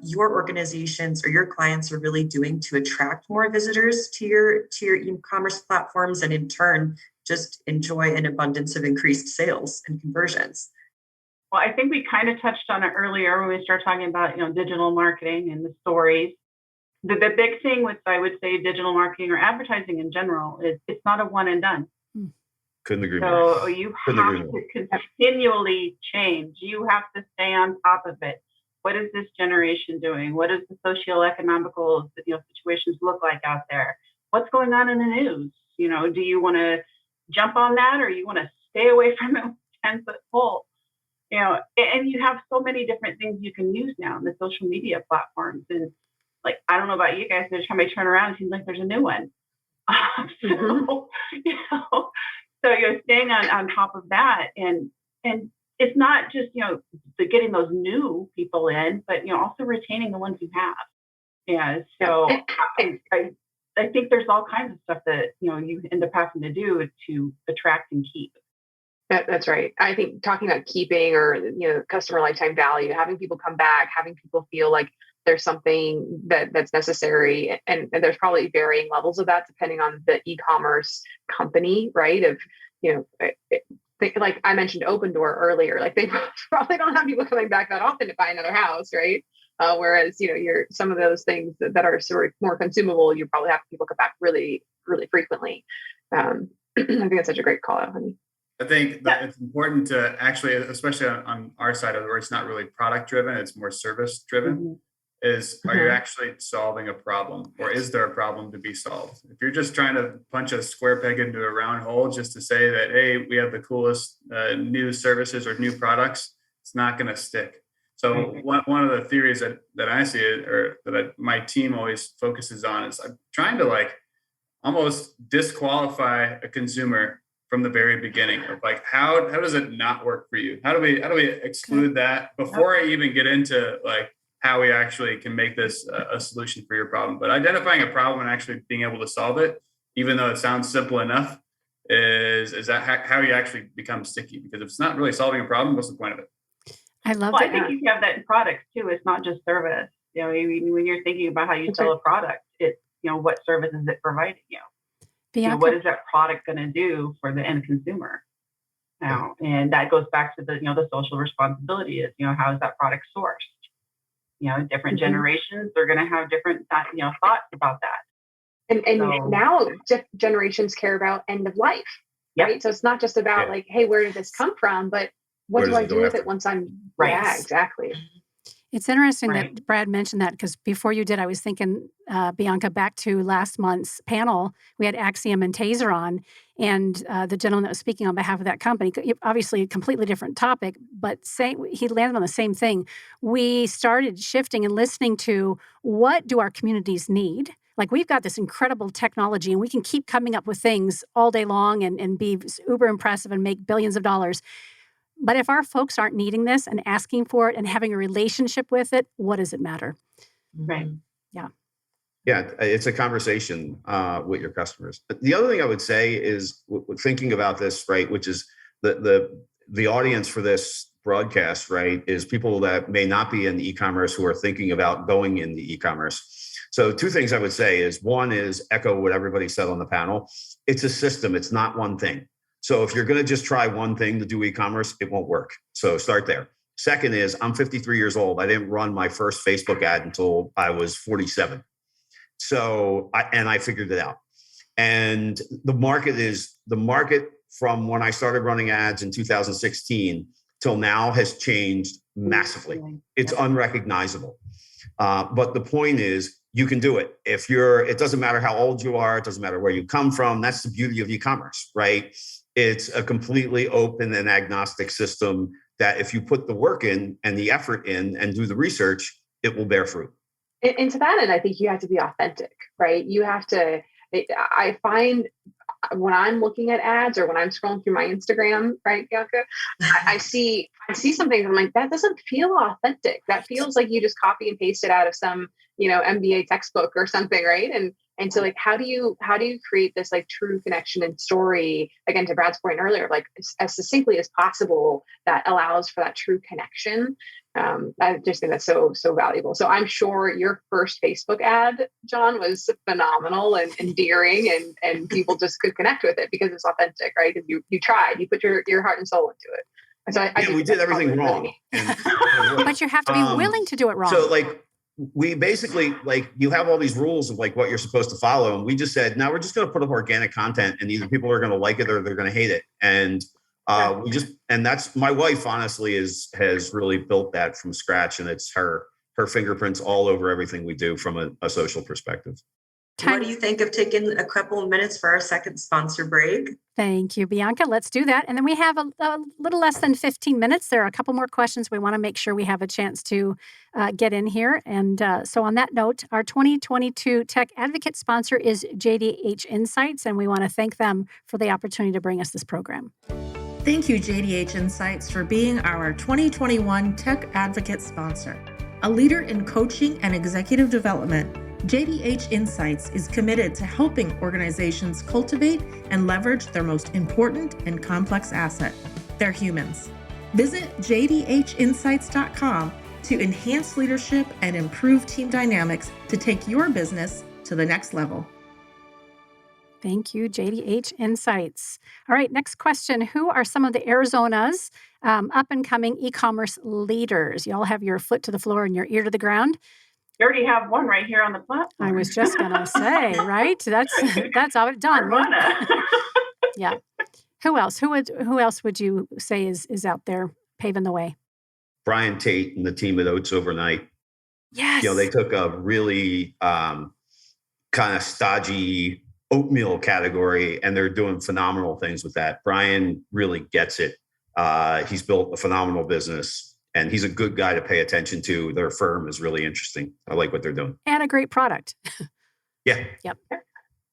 your organizations or your clients are really doing to attract more visitors to your e-commerce platforms, and in turn, just enjoy an abundance of increased sales and conversions? Well, I think we kind of touched on it earlier when we started talking about, digital marketing and the stories. The big thing with, I would say, digital marketing or advertising in general is it's not a one and done. Couldn't agree more. So you have to continually change. You have to stay on top of it. what is this generation doing? What does the socioeconomical situations look like out there? What's going on in the news? Do you want to jump on that, or you want to stay away from it with 10-foot pole? And you have so many different things you can use now in the social media platforms. And like, I don't know about you guys, but every time I turn around, it seems like there's a new one. So you're staying on top of that. And it's not just, getting those new people in, but, also retaining the ones you have. Yeah. So I think there's all kinds of stuff that, you end up having to do to attract and keep. That's right. I think talking about keeping or, customer lifetime value, having people come back, having people feel like there's something that's necessary. And there's probably varying levels of that depending on the e-commerce company, right? Like I mentioned Opendoor earlier, like they probably don't have people coming back that often to buy another house, right? Whereas, some of those things that are sort of more consumable, you probably have people come back really, really frequently. I think that's such a great call out, honey. I think that it's important to actually, especially on our side of it, where it's not really product driven, it's more service driven, are you actually solving a problem, or is there a problem to be solved? If you're just trying to punch a square peg into a round hole just to say that, hey, we have the coolest new services or new products, it's not going to stick. So one of the theories that I see my team always focuses on is I'm trying to almost disqualify a consumer from the very beginning of how does it not work for you? How do we exclude that before I even get into how we actually can make this a solution for your problem? But identifying a problem and actually being able to solve it, even though it sounds simple enough, is that how you actually become sticky? Because if it's not really solving a problem, what's the point of it? I love that. I think you have that in products too. It's not just service. When you're thinking about how you sell a product, it's what service is it providing you? What is that product going to do for the end consumer now? And that goes back to the social responsibility is, how is that product sourced? Different generations, they're going to have different, thoughts about that. And now generations care about end of life, right? So it's not just about hey, where did this come from? But what do I do with it once I'm right? Yeah, exactly. It's interesting that Brad mentioned that, because before you did, I was thinking, Bianca, back to last month's panel, we had Axiom and Taser on, and the gentleman that was speaking on behalf of that company, obviously a completely different topic, but he landed on the same thing. We started shifting and listening to what do our communities need? Like, we've got this incredible technology and we can keep coming up with things all day long and be uber impressive and make billions of dollars. But if our folks aren't needing this and asking for it and having a relationship with it, what does it matter? Right. Yeah. Yeah, it's a conversation with your customers. The other thing I would say is thinking about this, right, which is the audience for this broadcast, right, is people that may not be in e-commerce who are thinking about going into e-commerce. So two things I would say is, one is echo what everybody said on the panel. It's a system. It's not one thing. So if you're going to just try one thing to do e-commerce, it won't work. So start there. Second is, I'm 53 years old. I didn't run my first Facebook ad until I was 47. So I figured it out. And the market from when I started running ads in 2016 till now has changed massively. It's unrecognizable. But the point is, you can do it. It doesn't matter how old you are. It doesn't matter where you come from. That's the beauty of e-commerce, right? It's a completely open and agnostic system that if you put the work in and the effort in and do the research, it will bear fruit. And to that end, I think you have to be authentic, right? You have to, I find when I'm looking at ads or when I'm scrolling through my Instagram, right, Bianca, I see something and I'm like, that doesn't feel authentic. That feels like you just copy and paste it out of some, MBA textbook or something, right? And so how do you create this true connection and story, again, to Brad's point earlier, as succinctly as possible that allows for that true connection? I just think that's so valuable. So I'm sure your first Facebook ad, John, was phenomenal and endearing, and people just could connect with it because it's authentic, right? Because you tried, you put your heart and soul into it. So we did everything wrong. But you have to be willing to do it wrong. So we basically you have all these rules of what you're supposed to follow. And we just said, now we're just going to put up organic content and either people are going to like it or they're going to hate it. And And that's my wife, honestly, has really built that from scratch. And it's her fingerprints all over everything we do from a social perspective. What do you think of taking a couple of minutes for our second sponsor break? Thank you, Bianca. Let's do that. And then we have a little less than 15 minutes. There are a couple more questions we want to make sure we have a chance to get in here. And so on that note, our 2022 Tech Advocate sponsor is JDH Insights, and we want to thank them for the opportunity to bring us this program. Thank you, JDH Insights, for being our 2021 Tech Advocate sponsor. A leader in coaching and executive development, JDH Insights is committed to helping organizations cultivate and leverage their most important and complex asset, their humans. Visit jdhinsights.com to enhance leadership and improve team dynamics to take your business to the next level. Thank you, JDH Insights. All right, next question. Who are some of the Arizona's up-and-coming e-commerce leaders? You all have your foot to the floor and your ear to the ground. You already have one right here on the platform. I was just going to say, right? That's all done. Yeah. Who else? Who else would you say is out there paving the way? Brian Tate and the team at Oats Overnight. Yes. They took a really kind of stodgy oatmeal category, and they're doing phenomenal things with that. Brian really gets it. He's built a phenomenal business, and he's a good guy to pay attention to. Their firm is really interesting. I like what they're doing. And a great product. Yeah. Yep.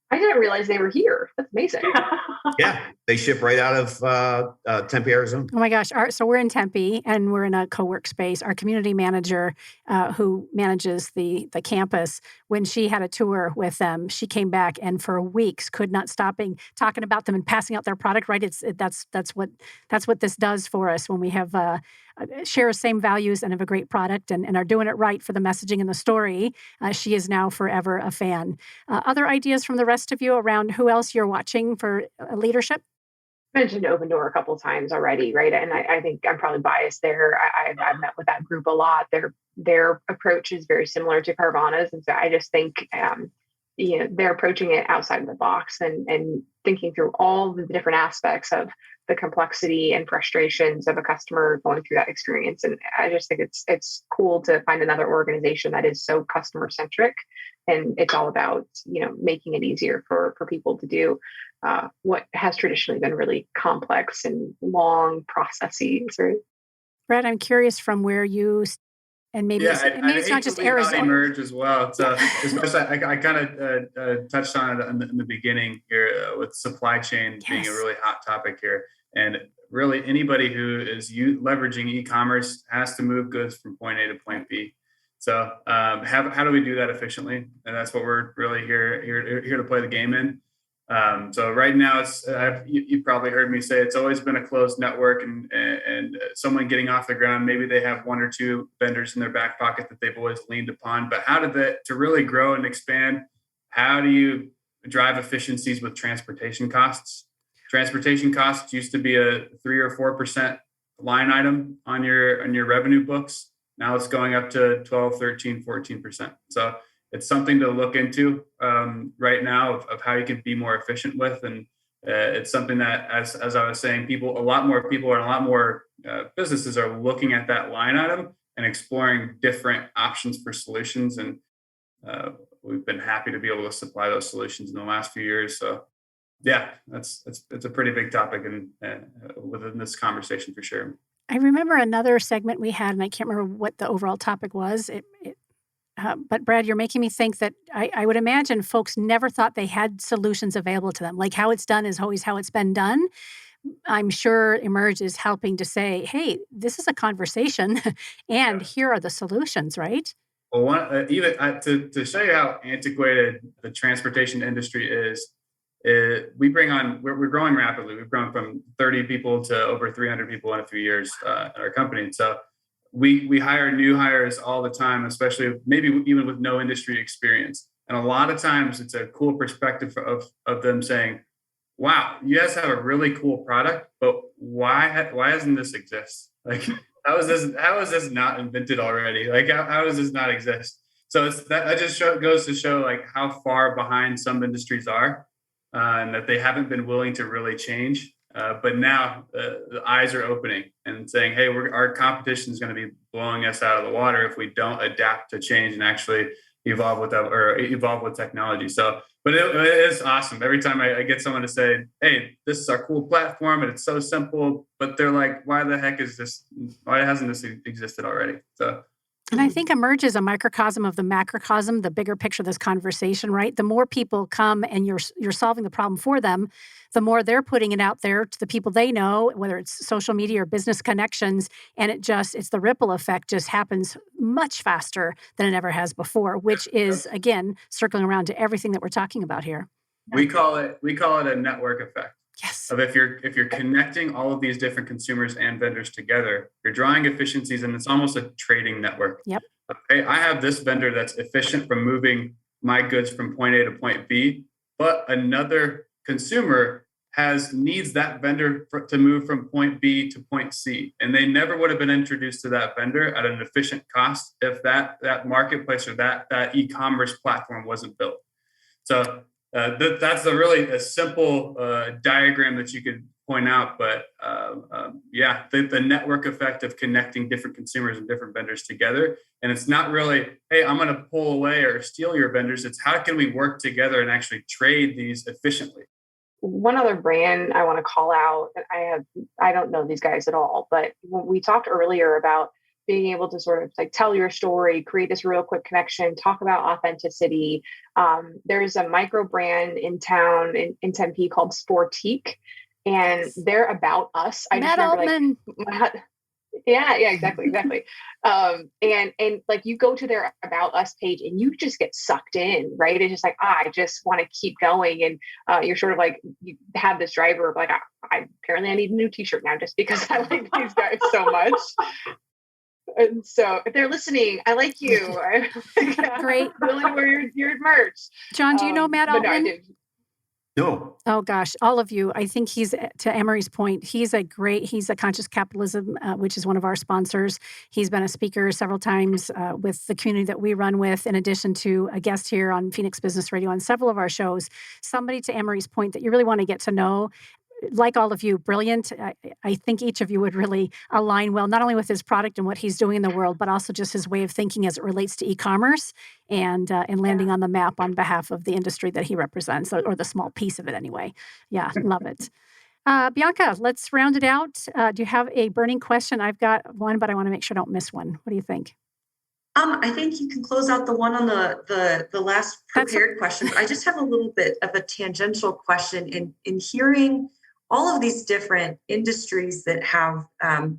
I didn't realize they were here. That's amazing. Yeah. They ship right out of Tempe, Arizona. Oh my gosh. So we're in Tempe and we're in a co-work space. Our community manager who manages the campus, when she had a tour with them, she came back and for weeks could not stop talking about them and passing out their product, right? That's what this does for us when we have share the same values and have a great product and are doing it right for the messaging and the story. She is now forever a fan. Other ideas from the rest of you around who else you're watching for leadership? I mentioned Open Door a couple of times already, right? And I think I'm probably biased there. I've met with that group a lot. Their approach is very similar to Carvana's. And so I just think they're approaching it outside of the box and thinking through all the different aspects of the complexity and frustrations of a customer going through that experience. And I just think it's cool to find another organization that is so customer centric, and it's all about making it easier for people to do what has traditionally been really complex and long processes. Right? Brad, I'm curious from where you. And maybe it's not just Arizona. Emerge as well. So especially, I kind of touched on it in the beginning here with supply chain being a really hot topic here. And really, anybody who is leveraging e-commerce has to move goods from point A to point B. So how do we do that efficiently? And that's what we're really here to play the game in. So right now, you probably heard me say it's always been a closed network, and someone getting off the ground, maybe they have one or two vendors in their back pocket that they've always leaned upon. But to really grow and expand, how do you drive efficiencies with transportation costs? Transportation costs used to be a 3 or 4% line item on your revenue books. Now it's going up to 12, 13, 14%. So it's something to look into right now of how you can be more efficient with. And it's something that, as I was saying, a lot more people and a lot more businesses are looking at that line item and exploring different options for solutions. And we've been happy to be able to supply those solutions in the last few years. So yeah, it's a pretty big topic within this conversation for sure. I remember another segment we had, and I can't remember what the overall topic was. But Brad, you're making me think that I would imagine folks never thought they had solutions available to them. Like how it's done is always how it's been done. I'm sure Emerge is helping to say, hey, this is a conversation and here are the solutions, right? Well, to show you how antiquated the transportation industry is, we're growing rapidly. We've grown from 30 people to over 300 people in a few years at our company. So we hire new hires all the time, especially maybe even with no industry experience. And a lot of times it's a cool perspective of them saying, wow, you guys have a really cool product, but why doesn't this exist? Like, how is this not invented already? Like, how does this not exist? So that just goes to show like how far behind some industries are, and that they haven't been willing to really change. But now the eyes are opening and saying, hey, our competition is going to be blowing us out of the water if we don't adapt to change and actually evolve with technology. So, but it is awesome. Every time I get someone to say, hey, this is our cool platform and it's so simple, but they're like, why hasn't this existed already? So. And I think Emerge is a microcosm of the macrocosm, the bigger picture of this conversation, right? The more people come and you're solving the problem for them, the more they're putting it out there to the people they know, whether it's social media or business connections, and it's the ripple effect just happens much faster than it ever has before, which is, again, circling around to everything that we're talking about here. We call it a network effect. Yes. Of if you're connecting all of these different consumers and vendors together, you're drawing efficiencies, and it's almost a trading network. Yep. Okay, I have this vendor that's efficient from moving my goods from point A to point B, but another consumer needs that vendor to move from point B to point C, and they never would have been introduced to that vendor at an efficient cost if that marketplace or that e-commerce platform wasn't built. So. That's a simple diagram that you could point out, but the network effect of connecting different consumers and different vendors together. And it's not really, hey, I'm going to pull away or steal your vendors. It's how can we work together and actually trade these efficiently? One other brand I want to call out, I don't know these guys at all, but when we talked earlier about being able to sort of like tell your story, create this real quick connection, talk about authenticity. There's a micro brand in town in Tempe called Sportique, and they're about us. I just remember yeah, exactly. And like you go to their About Us page and you just get sucked in, right? It's just like, I just want to keep going. And you're sort of like, you have this driver of like, I need a new t-shirt now just because I like these guys so much. And so if they're listening, I like you. Great. I'm willing to wear your merch. John, do you know Matt Altman? No. Oh gosh, all of you. I think he's, to Emery's point, he's a Conscious Capitalism, which is one of our sponsors. He's been a speaker several times with the community that we run with, in addition to a guest here on Phoenix Business Radio on several of our shows. Somebody, to Emery's point, that you really want to get to know. Like all of you, brilliant. I think each of you would really align well, not only with his product and what he's doing in the world, but also just his way of thinking as it relates to e-commerce and landing on the map on behalf of the industry that he represents, or the small piece of it anyway. Yeah, love it. Bianca, let's round it out. Do you have a burning question? I've got one, but I want to make sure I don't miss one. What do you think? I think you can close out the one on the last prepared question. I just have a little bit of a tangential question in hearing all of these different industries that have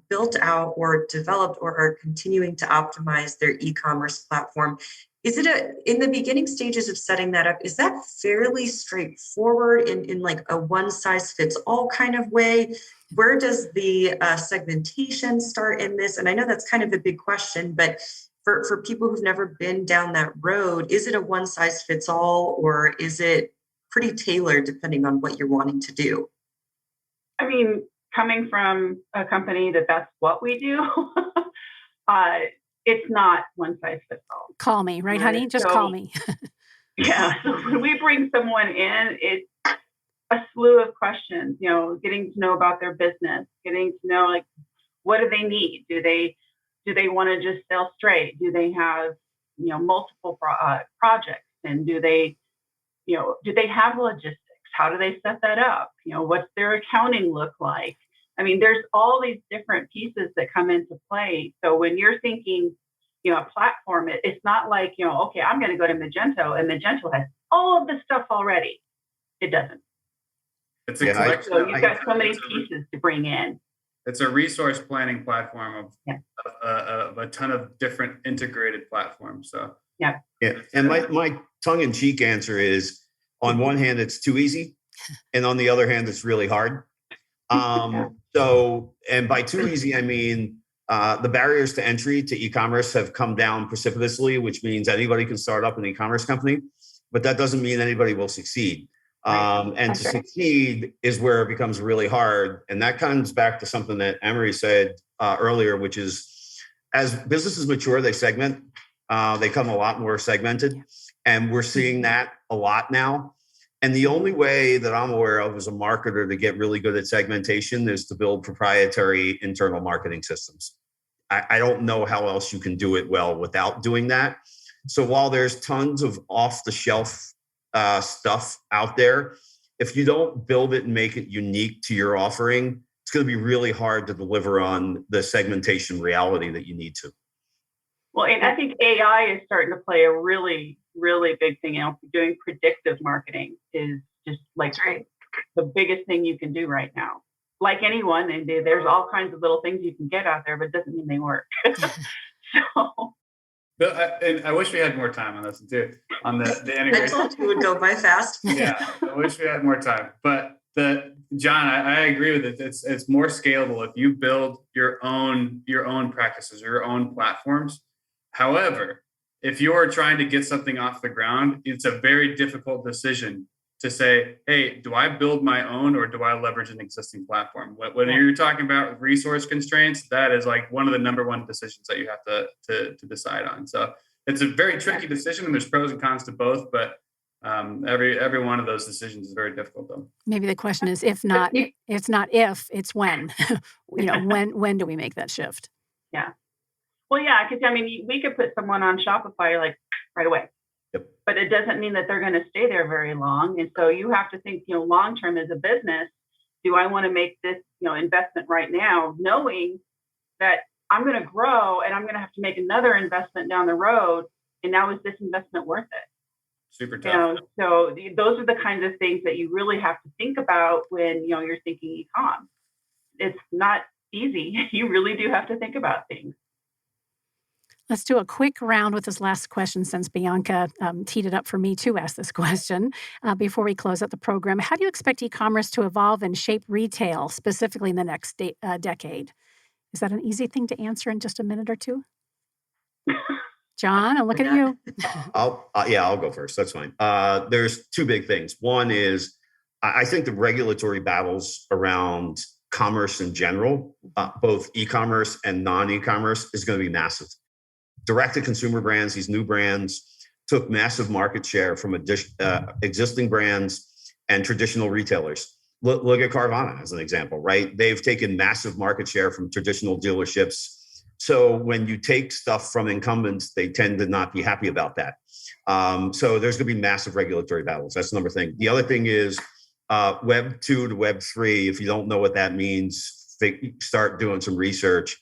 built out or developed or are continuing to optimize their e-commerce platform. Is it in the beginning stages of setting that up, is that fairly straightforward in like a one size fits all kind of way? Where does the segmentation start in this? And I know that's kind of a big question, but for people who've never been down that road, is it a one size fits all, or is it pretty tailored depending on what you're wanting to do? I mean, coming from a company that's what we do, it's not one size fits all. Call me, right, honey? Just call me. Yeah. So when we bring someone in, it's a slew of questions, getting to know about their business, getting to know, like, what do they need? Do they want to just sell straight? Do they have, multiple projects? And do they have logistics? How do they set that up? What's their accounting look like? I mean, there's all these different pieces that come into play. So when you're thinking, a platform, it's not like, okay, I'm going to go to Magento and Magento has all of this stuff already. It doesn't. It's a collection. So you've got so many pieces to bring in. It's a resource planning platform of a ton of different integrated platforms. So yeah. And my tongue-in-cheek answer is, on one hand, it's too easy, and on the other hand, it's really hard. So, and by too easy, I mean the barriers to entry to e-commerce have come down precipitously, which means anybody can start up an e-commerce company, but that doesn't mean anybody will succeed. And to succeed is where it becomes really hard. And that comes back to something that Emery said earlier, which is, as businesses mature, they segment. They come a lot more segmented. And we're seeing that a lot now. And the only way that I'm aware of as a marketer to get really good at segmentation is to build proprietary internal marketing systems. I don't know how else you can do it well without doing that. So while there's tons of off-the-shelf stuff out there, if you don't build it and make it unique to your offering, it's going to be really hard to deliver on the segmentation reality that you need to. Well, and I think AI is starting to play a really, really big thing. Doing predictive marketing is just like the biggest thing you can do right now. Like anyone, and there's all kinds of little things you can get out there, but it doesn't mean they work. So. And I wish we had more time on this too. On the integration. I told you it would go by fast. Yeah, I wish we had more time. But John, I agree with it. It's more scalable if you build your own practices, your own platforms. However, if you're trying to get something off the ground, it's a very difficult decision to say, hey, do I build my own or do I leverage an existing platform? When you're talking about resource constraints, that is like one of the number one decisions that you have to decide on. So it's a very tricky decision, and there's pros and cons to both, but every one of those decisions is very difficult though. Maybe the question is, if not, it's not if, it's when. When do we make that shift? Yeah. Well, yeah, because we could put someone on Shopify like right away. Yep. But it doesn't mean that they're going to stay there very long. And so you have to think, long term as a business, do I want to make this, investment right now, knowing that I'm going to grow and I'm going to have to make another investment down the road. And now is this investment worth it? Super tough. So those are the kinds of things that you really have to think about when, you're thinking e-com. It's not easy. You really do have to think about things. Let's do a quick round with this last question, since Bianca teed it up for me to ask this question before we close out the program. How do you expect e-commerce to evolve and shape retail, specifically in the next decade? Is that an easy thing to answer in just a minute or two? John, I'm looking at you. I'll go first. That's fine. There's two big things. One is I think the regulatory battles around commerce in general, both e-commerce and non-e-commerce, is going to be massive. Direct-to-consumer brands, these new brands, took massive market share from existing brands and traditional retailers. Look at Carvana as an example, right? They've taken massive market share from traditional dealerships. So when you take stuff from incumbents, they tend to not be happy about that. So there's going to be massive regulatory battles. That's another thing. The other thing is Web 2 to Web 3. If you don't know what that means, start doing some research.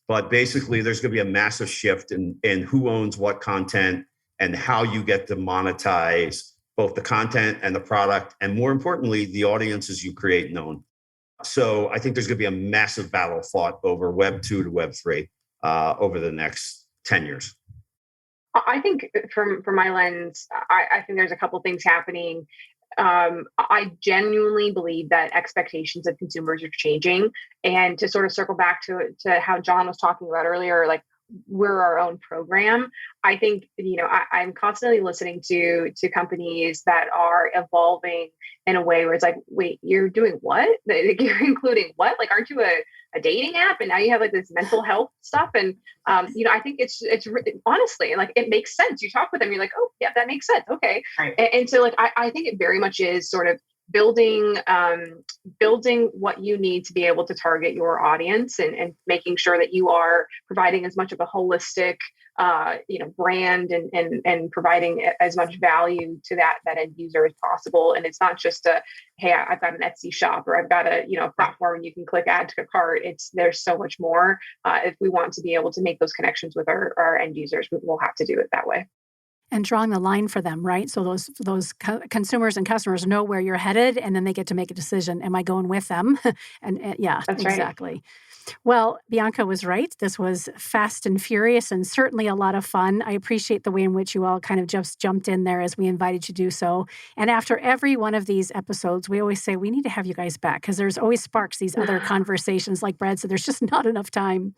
But basically, there's going to be a massive shift in who owns what content and how you get to monetize both the content and the product, and more importantly, the audiences you create and own. So I think there's going to be a massive battle fought over Web 2 to Web 3 over the next 10 years. I think from my lens, I think there's a couple things happening. I genuinely believe that expectations of consumers are changing. And to sort of circle back to how John was talking about earlier, like we're our own program. I think, I'm constantly listening to companies that are evolving in a way where it's like, wait, you're doing what? You're including what? Like, aren't you a dating app? And now you have like this mental health stuff. And, I think it's honestly, like, it makes sense. You talk with them, you're like, oh yeah, that makes sense. Okay. Right. And so like, I think it very much is sort of building what you need to be able to target your audience and making sure that you are providing as much of a holistic brand and providing as much value to that end user as possible. And it's not just hey, I've got an Etsy shop or I've got a platform and you can click add to a cart. There's so much more. If we want to be able to make those connections with our end users, we'll have to do it that way. And drawing the line for them, right? So those consumers and customers know where you're headed, and then they get to make a decision. Am I going with them? and yeah, that's exactly. Right. Well, Bianca was right. This was fast and furious and certainly a lot of fun. I appreciate the way in which you all kind of just jumped in there as we invited you to do so. And after every one of these episodes, we always say, we need to have you guys back because there's always sparks these other conversations, like Brad said, there's just not enough time.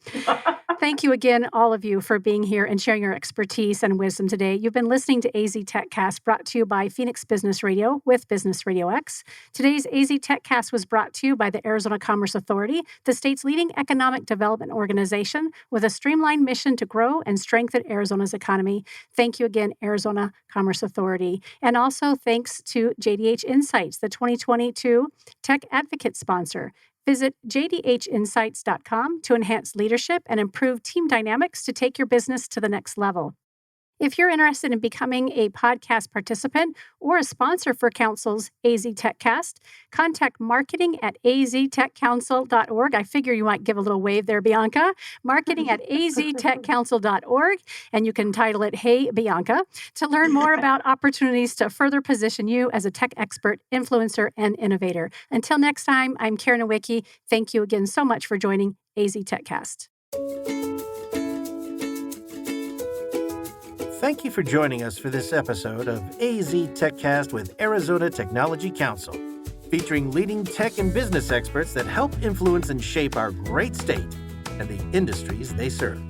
Thank you again, all of you, for being here and sharing your expertise and wisdom today. You've been listening to AZ TechCast, brought to you by Phoenix Business Radio with Business RadioX. Today's AZ TechCast was brought to you by the Arizona Commerce Authority, the state's leading economic development organization with a streamlined mission to grow and strengthen Arizona's economy. Thank you again, Arizona Commerce Authority. And also thanks to JDH Insights, the 2022 Tech Advocate sponsor. Visit jdhinsights.com to enhance leadership and improve team dynamics to take your business to the next level. If you're interested in becoming a podcast participant or a sponsor for Council's AZ TechCast, contact marketing at aztechcouncil.org. I figure you might give a little wave there, Bianca. Marketing at aztechcouncil.org, and you can title it, Hey, Bianca, to learn more about opportunities to further position you as a tech expert, influencer, and innovator. Until next time, I'm Karen Nowicki. Thank you again so much for joining AZ TechCast. Thank you for joining us for this episode of AZ TechCast with Arizona Technology Council, featuring leading tech and business experts that help influence and shape our great state and the industries they serve.